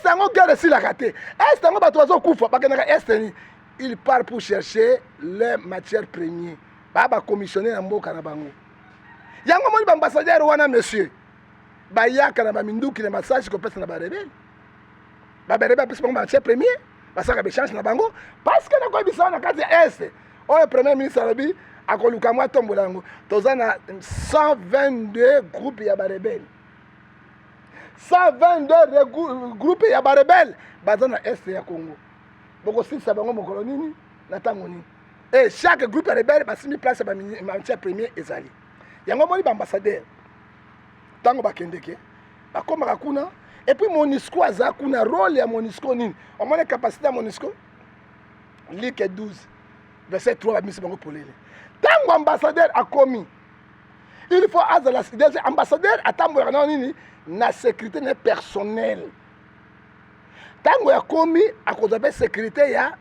ngo guerre si la kate. Est ngo ba tozo kufa ba keneka est ni. Il part pour chercher les matières premières. Ba commissionner na mboka na bango. Yango moni ambassadeur wana monsieur bayaka na baminduki na massage ko pesa na ba rebelle ba rebelle pesa ba chef premier basaka be chance na bango parce que na ko bisa na kati est o premier ministre arabi akoluka mwa tombola yango tozana 122 groupes ya ba rebelle 122 groupes ya ba rebelle bazana est ya Congo boko sisa bango mokolo nini na tango nini et chaque groupe rebelle basimi place ba chef premier ezali. Yango moni ba ambassadeur tango bakendeke bakomaka kuna et puis MONUSCO aza kuna rôle ya MONUSCO nini on mona capacité ya MONUSCO Luc 12 verset 3 ba misi bango polele tango ambassadeur akomi il faut azala déjà ambassadeur atambola na nini na sécurité ne personnel tango akomi akozabe sécurité ya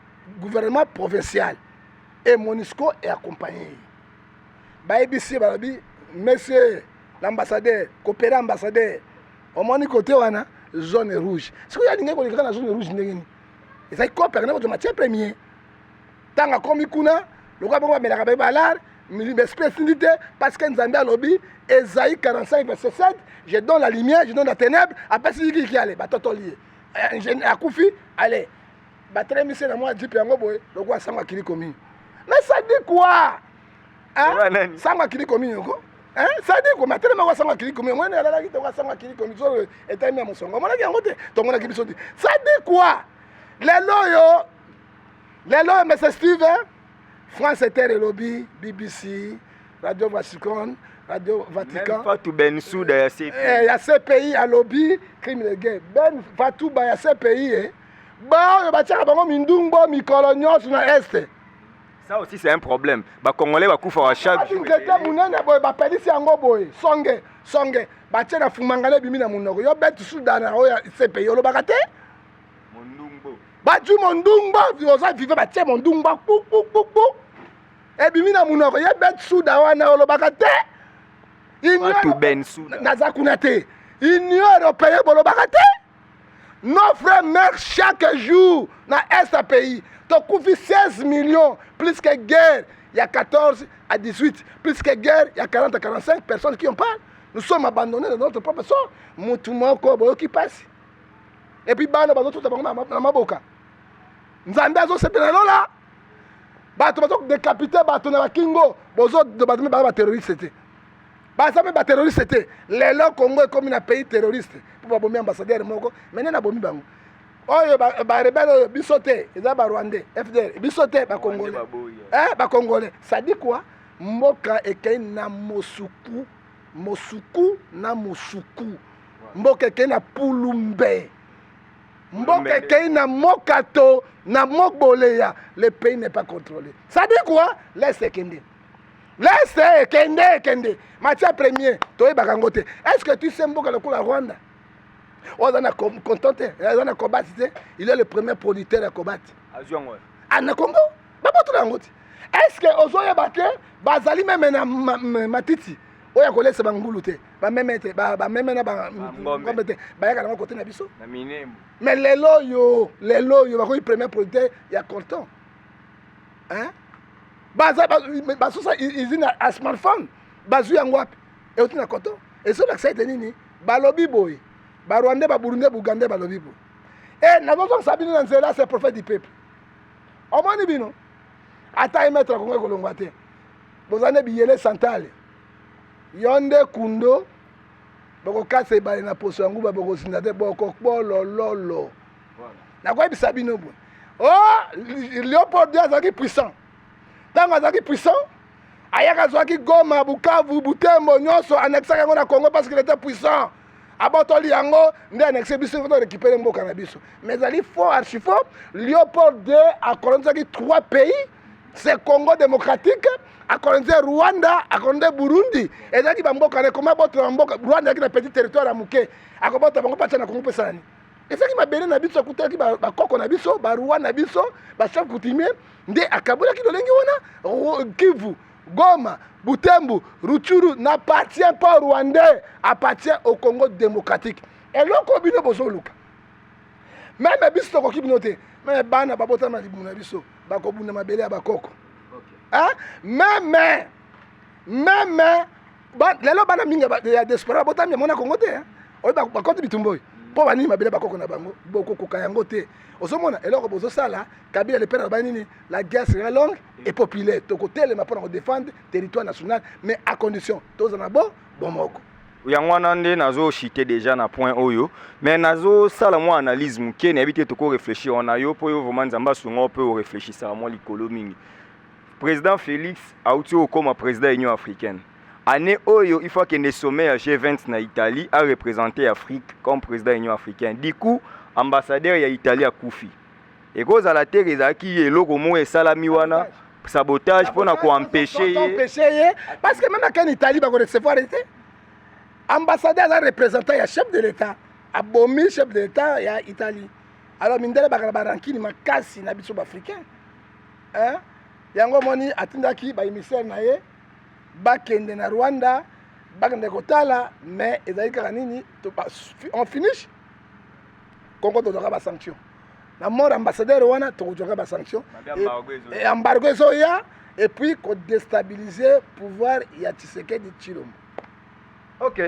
gouvernement provincial et MONUSCO est accompagné ba ebisi balabi monsieur l'ambassadeur coopéré ambassadeur au moni côté wana zone rouge ce que ya linga ko na zone rouge ndengeni ezai coopéré na ko matière premier tanga komi kuna lokwa bongo melaka ba balar spécificité parce que Nzambe a lobby Esaïe 45 verset 7 je donne la lumière je donne la ténèbre après c'est qui allait batoto lié akufi allez battre mise na moi jipe yango boy lokwa sanga kili komi mais ça dit quoi hein sanga kili komi yoko hein ça dit quoi matele ma sanga kili komi moi na la ki to sanga kili komi so eta mi amosongo mona ki yango te to mona ki biso dit ça dit quoi les loyo mais c'est Steve France Inter et Lobby, BBC, Radio Vatican, Radio Vatican. Même Fatou Bensouda, il y a CPI. Il y a CPI à Lobby, crime de guerre. Ben Fatou, il y a CPI. Bon, il y a Mindumbo, Mikolonios, sur l'Est. Ça aussi, c'est un problème. Les Congolais vont couper à chaque jour. Il y a des polices en Goboy, Songe. Il y a des Fumangale, Bimina Mounoko. Il y a des Soudan, CPI. Il y a des Batu Mondumba, Viosa vive batie Mondumba, pou. Et bimina munoko, ya bet souda wana olobakate. Fatou Bensouda. Nazakunate. Union européenne bolobakate. Nos frères meurent chaque jour dans ce pays. Donc, 16 millions, plus que guerre, il y a 14 à 18. Plus que guerre, il y a 40 à 45 personnes qui en parlent. Nous sommes abandonnés de notre propre sort. Moutoumoko, qui passe. Et puis, bano bazo tout na maboka. Nzambe azo sepela lola. Bato bazo décapiter bato na kingo, bozo de bato me ba terroriste té. Ba ça me ba terroriste té. Le Congo est comme un pays terroriste. Pour ba bomber ambassadeur moko, mais na bomi bango. Oyo ba rebelle bisoté, eza ba Rwandais, FDR, bisoté ba Congolais. Ba Congolais. Ça dit quoi? Mboka ekei na Mosuku, na Mosuku. Mboka ekei na Pulumbe. Mboka kei na mokato na mokboleya le pays n'est pas contrôlé. Ça dit quoi? Laisse kende. Laisse kende. Matière première, toi bakangote. Est-ce que tu sais mboka le Rwanda? On a contenté, on a combattu. Il est le premier producteur de combat. Ah na Congo? Baboto na ngoti. Est-ce que ozoya baké bazali même na matiti? Oya kolese bangulu te ba memete ba memena ba ngombe te ba yaka na côté na biso na minemo mais les loyo ba ko premier producteur ya content hein ba so ça usine à smartphone bazu yango wapi et otina content et so l'accès de nini ba lobi boy ba Rwandais ba Burundais Bugandais ba lobi boy et na zo sabino na nzela c'est prophète du peuple o moni bino ata mettre ko ngolongwa te bozane biyele santale yonde kundo boko kasa ebale na poso yango ba boko sinda te boko lolo na kwa bisa bino bo Léopold II azaki puissant tango azaki puissant ayaka zwaki Goma Bukavu Butembo nyonso annexaka yango na Congo parce qu'il était puissant abotoli yango nde annexe biso faut récupérer mboka na biso mais ali fort archi fort Léopold II a colonisé 3 pays c'est Congo démocratique a colonisé Rwanda, a colonisé Burundi. Et là, il y a Rwanda qui a un petit territoire à Mouké. A colonisé Congo pesani. Et ça qui m'a béni na biso kuta ki ba koko na biso, ba Rwanda biso, ba chef coutumier, nde akabula ki dolengi wana Kivu, Goma, Butembo, Rutshuru n'appartient pas au Rwandais, appartient au Congo démocratique. Et loko bino bozo luka. Même biso ko kibinote, même bana babota na libuna biso, ba ko buna mabele ya ba koko. Hein? Même lelo bana minga ya diaspora botami mona Congo te hein oyi ba konti bitumboyi po bani mabele bakoko na bango boko koka yango te osomona eloko bozo sala Kabila le père na banini la guerre sera longue et populaire to côté le mapona ko défendre territoire national mais à condition toza na bomoko yango wana nde nazo chiter déjà na point oyo mais nazo sala mo analyse muke na habité to ko réfléchir on a yo po yo vraiment nzamba sungo peut réfléchir ça mo likolo mingi. Président Félix Auti comme président de l'Union africaine. Année Oyo, il faut qu'il y ait sommet à G20 en Italie à représenter l'Afrique comme président de l'Union africaine. Du coup, ambassadeur de l'Italie à Koufi. Et quand à la terre, il y a qui est logo et salamiwana sabotage pour empêcher. Parce que même en Italie, il va recevoir l'été. Ambassadeur a représenté le chef de l'État. A Bomi, chef de l'État, il y a Italie. Alors, il y a des rankini makasi na biso africain. Hein? Yango moni atindaki ba émissaire na ye bakende na Rwanda bakende kotala mais ezali kaka nini on finish Congo to ba sanction na mort ambassadeur wana to ba sanction et embargo ezoya et puis qu'on déstabiliser pouvoir ya Tshisekedi Tshilombo. Ok.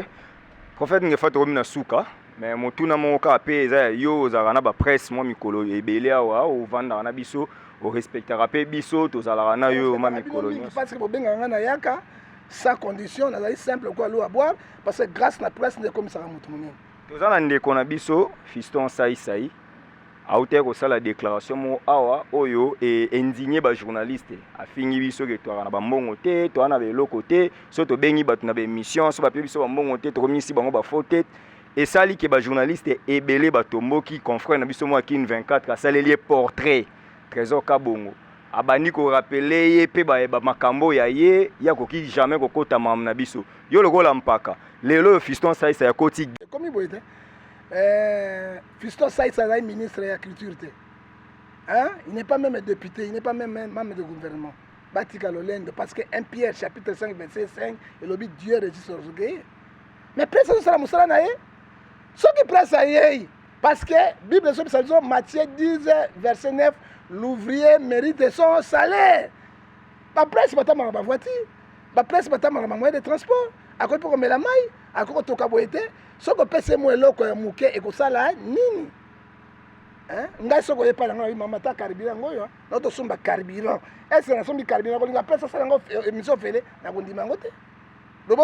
Prophète Ngefa to na suka mais motuna moka pe eza yo ozala na ba presse mo mikolo ebele awa o vanda na biso o respectera pe biso to zala na yo ma mikolo nyonso. Parce que bobenga ngana yaka sans condition nazali simple quoi l'eau à boire parce que grâce na presse ne comme ça mutu munene. Tozala ndeko na biso Fiston Sai auteur kosala déclaration mo awa oyo indigné ba journaliste afingi biso ke to na ba mbongo te to na beloko te so to bengi batu na ba émission so ba pe biso ba mbongo te to komisi bango ba faute et sali ke ba journaliste ebele ba tomboki confrère na biso mo Kin 24 asaleli portrait Trésor Kabongo abani ko rappeler ye pe ba makambo ya ye ya koki jamais kokota mam na biso yo lokola mpaka lelo Fiston Sai ya koti comme boyete Fiston Sai est ministre de la culture. Hein? Il n'est pas même député, il n'est pas même membre du gouvernement. Batika Lolende, parce que 1 Pierre chapitre 5 verset 5 et le but Dieu registre orgueil. Mais presse ça la musala nae. Ce qui presse aïe parce que Bible sur Matthieu 10 verset 9 l'ouvrier mérite son salaire. Ba presse bata ma voiture, ba presse bata ma moyen de transport. À quoi pour la maille, à quoi to kaboete. Soko pese mo eloko ya muke ekosala nini ngai soko ye pala ngai mama ta carburant ngoyo na to somba carburant est-ce na sombi carburant ko linga pesa sala ngo émission fele na kondima ngote lobo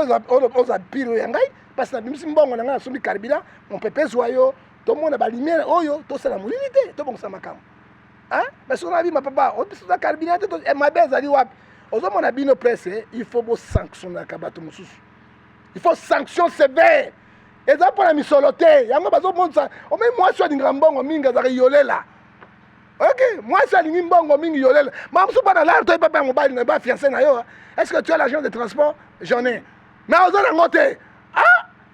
oza piro ya ngai parce que bimisi mbongo na ngai sombi carburant mon pépé zoyo to mona ba lumière oyo to sala mulilité to bongsa makam mais sona bi ma papa o biso da carburant to ma beza li wapi ozo mona bino presse il faut bo sanctionner kabato mususu il faut sanction sévère. Et ça pour la misoloté, yango bazo monza, o même moi sur dinga mbongo minga za yolela. OK, moi sur dinga mbongo minga yolela. Ma mso pas dans l'art toi papa mobile ne pas fiancé na yo. Est-ce que tu as l'argent de transport? J'en ai. Mais aux autres ngote.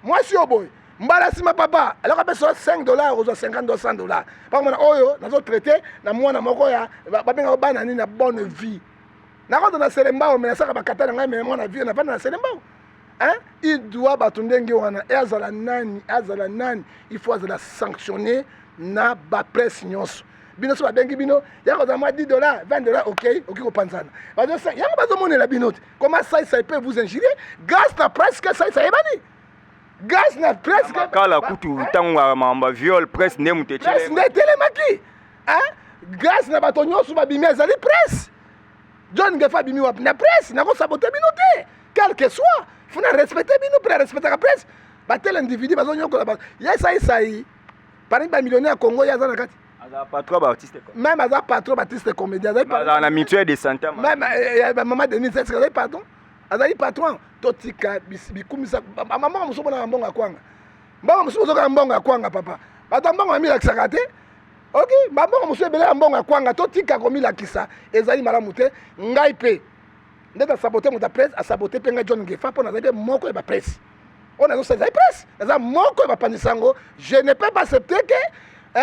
Moi si au boy. Mbala si ma papa, alors que ça $5 ou $50 $100. Par mon oyo, na zo traité na mwana moko ya ba benga ba na ni na bonne vie. Na ko na selemba o mais ça ba katana ngai mais mwana vie na pas na selemba. Il doit batundenge wana azala nani il faut azala sanctionner na ba presse nyonso bino so babengi bino yako za $10 $20 OK ko panzana bazo ça yango bazo monela bino comment ça peut vous injurer grâce na presse que ça ebani grâce na presse que kala kutu tangwa mamba viol presse ne mutechele presse ne telemaki grâce na bato nyonso babimi azali presse John Ngefa bimi wa na presse na ko saboter bino te quel que soit il faut respecter bino pour respecter la presse ba tel individu bazo nyoko la ça parmi ba millionnaire Congo ya zana kati aza patron ba artiste même aza patron artiste comédien aza na mutuelle de santé même maman Denise est-ce que aza patron azali patron totika bikumisa maman muso bona mbonga kwanga mbonga muso zoka mbonga kwanga papa bato mbonga mila kisakate OK mbonga muso ebele mbonga kwanga totika komila kisa ezali malamu te ngai pe ndeta saboter mon presse a saboter penga John Ngefa pour nazabe moko e ba presse on a ça presse naza moko e ba panisango je ne peux pas accepter que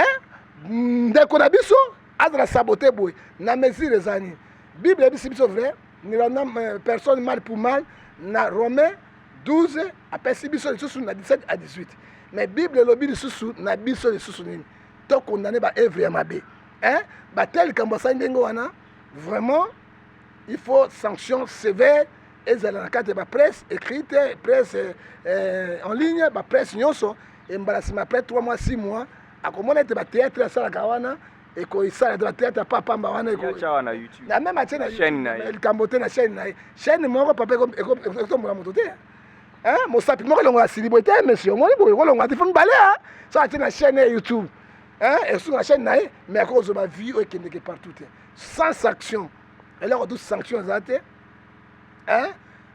ndeko na biso azala saboter boy na mesure ezani Bible biso vrai ni la personne mal pour mal na Romains 12 apesi biso lisusu na 17 à 18 mais Bible lobi lisusu na biso lisusu nini to condamner ba œuvre ya mabe ba tel kambosa ndengo wana vraiment il faut sanctions sévères et dans la carte de la presse écrite, presse en ligne, la presse nyonso et mbalasima après 3 mois 6 mois à comment être ba théâtre ça la kawana et ko ça la théâtre papa mbawana ko na YouTube na même chaîne na el kambote na chaîne moko papa ko mo moto te mo sapi moko longo asilibo te monsieur mo libo ko longo tifon balé ça na chaîne YouTube et sur la chaîne na mais à cause de ma vie au kende partout sans sanction. Et là, on a toutes sanctions.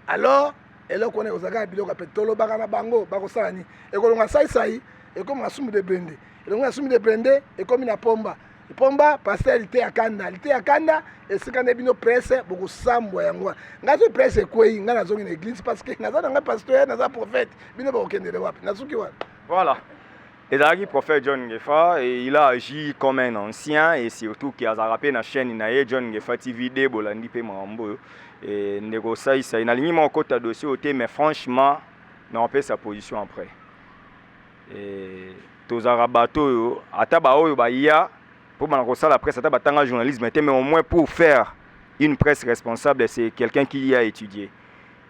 Alors, et là, on est aux agas, biloko petolo, bagana bango, bagosani. Et quand on a ça, et comme on a somme de blende. Et on a somme de blende, et comme il a pomba. Et pomba, parce qu'il était à Kanda. Il était à Kanda, et c'est quand il y a une presse, beaucoup sambo et angwa. N'a pas presse quoi, il y a une église, parce que n'a pas un pasteur, n'a pas un prophète. Il n'y a pas aucun de l'Europe. Voilà. Et là, le prophète John Ngefa, il a agi comme un ancien et surtout qui a rappelé la chaîne John Ngefa TV de Bolandi pe Mambo et négocier ça. Il a ligné mon côté dossier au mais franchement, non pas sa position après. Et tous arabato ataba oyo ba ya pour man ça la presse ataba tanga journalisme mais au moins pour faire une presse responsable, c'est quelqu'un qui y a étudié.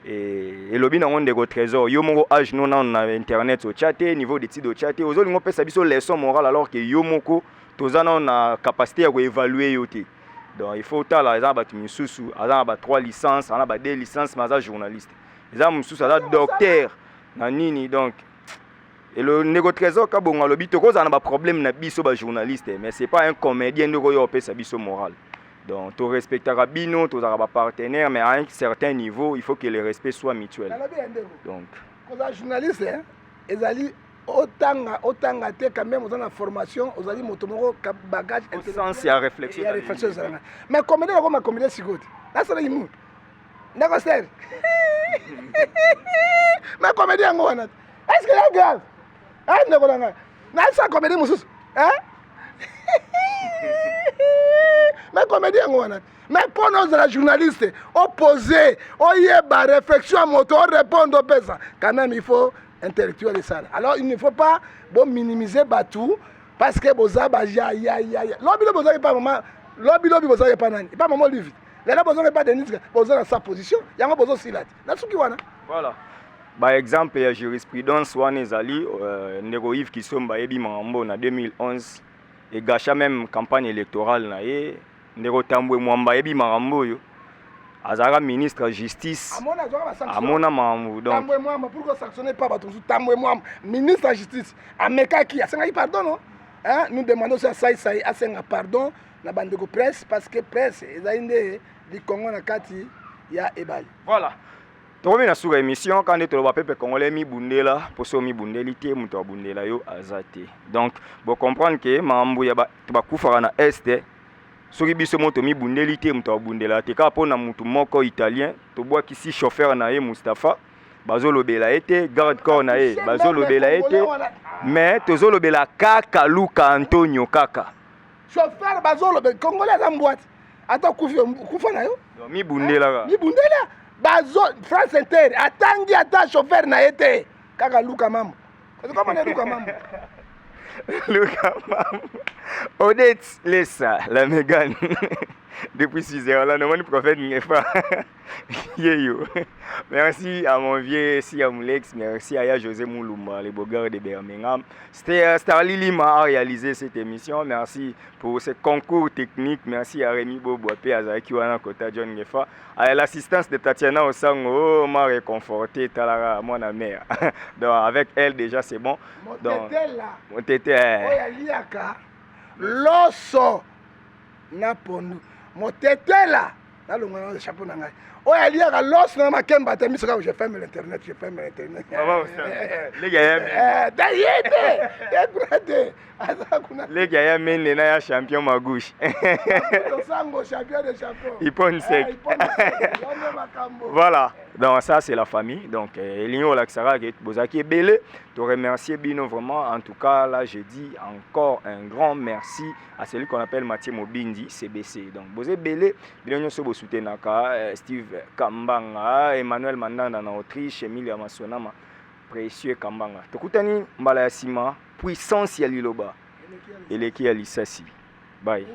Et lobi na ngonde go trésor yo moko age non na internet au chat niveau d'études au chat ozo lingo pesa biso leçon morale alors que yo moko tozana na capacité à évaluer yo te. Donc il faut tala za batu misusu aza ba 3 licences, ana ba 2 licences mais za journaliste. Za misusu aza docteur na nini donc et le négo trésor ka bonga lobi to koza na ba problème na biso ba journaliste mais c'est pas un comédien ndoko yo pesa biso morale. Donc, tu respecteras Bino, tu auras partenaire, mais à un certain niveau, il faut que le respect soit mutuel. Donc, quand un journaliste, ils allaient autant quand même dans la formation, ils allaient motomoro bagage au sens il y a réflexion. Il y a réflexion. Mais combien de combien c'est good. Là c'est le mot. D'accord c'est. Mais combien de ngona. Est-ce que c'est grave? Ah d'accord là. Na ça combien de musus? Hein? Mais comédien, mais pour nos journalistes, opposés, réflexion à moto, répondre aux personnes. Quand même, il faut intellectuel ça. Alors, il ne faut pas minimiser Batou parce que vous avez lobby pas maman, lobby vous avez pas nani, pas maman lui. Les besoin pas de nisque, vous avez sa position, il y a un besoin silat. Là ce qui voilà. Par exemple, il y a jurisprudence wana ezali ndeko Yves Kisomba yebi mambo na 2011 et gacha même campagne électorale na ye ndeko Tambwe Mwamba yebi marambo yo azara ministre justice amona mambo donc Tambwe Mwamba pourquoi sanctionner pas bato Tambwe Mwamba ministre justice ameka ki asenga pardon non hein nous demandons ça asenga pardon na bandeko presse parce que presse ezali di Congo na kati ya ebali voilà. Tokomi na suka émission quand on va pepe congolais mi bundela poso mi bundeli te muto bundela yo azate. Donc bo comprendre que mambo ya ba kufara na est soki biso moto mi bundeli te muto bundela te ka pona mutu moko italien to bwa kisi chauffeur na ye Mustafa bazolobela ete garde corps na ye bazolobela ete mais tozolobela kaka Luka Antonio kaka chauffeur bazolobela congolais za mbwati ata kufa na yo mi bundela Bazo France Inter atangi ata chauffeur na été kaka Luka Mambo. Comment on est Luka Mambo? Luka Mambo. Odette Lessa la Mégane. Depuis 6 heures là, le prophète n'est pas. Merci à mon vieux Siamoulex, merci à José Mouloumba, les beaux gars de Birmingham. C'était Starly Lima à réaliser cette émission. Merci pour ce concours technique. Merci à Rémi Boboapé, à Zaki Wana Kota John Gefa. À l'assistance de Tatiana Osango, m'a réconforté, Talara, mon mère. Donc avec elle déjà c'est bon. Mon tété là. L'osso n'a pas nous. Mon tété là. Là, le chapeau n'a pas. Oh, il y a l'os dans ma kemba. Je ferme l'internet. Les gars, les gars, les champion ma gauche. Ils pensent sec. Voilà. Donc ça c'est la famille. Donc Elinho Laxara qui est Bozaki Belé. Te remercier Bino vraiment. En tout cas là je dis encore un grand merci à celui qu'on appelle Mathieu Mobindi CBC. Donc Bozé Belé, Bino Sobo Soutenaka, Steve Kambanga, Emmanuel Mandanda en Autriche, Emilia Masonama, précieux Kambanga. Tokutani Mbala Sima, puissance ya Liloba. Eleki ya Lisasi. Bye.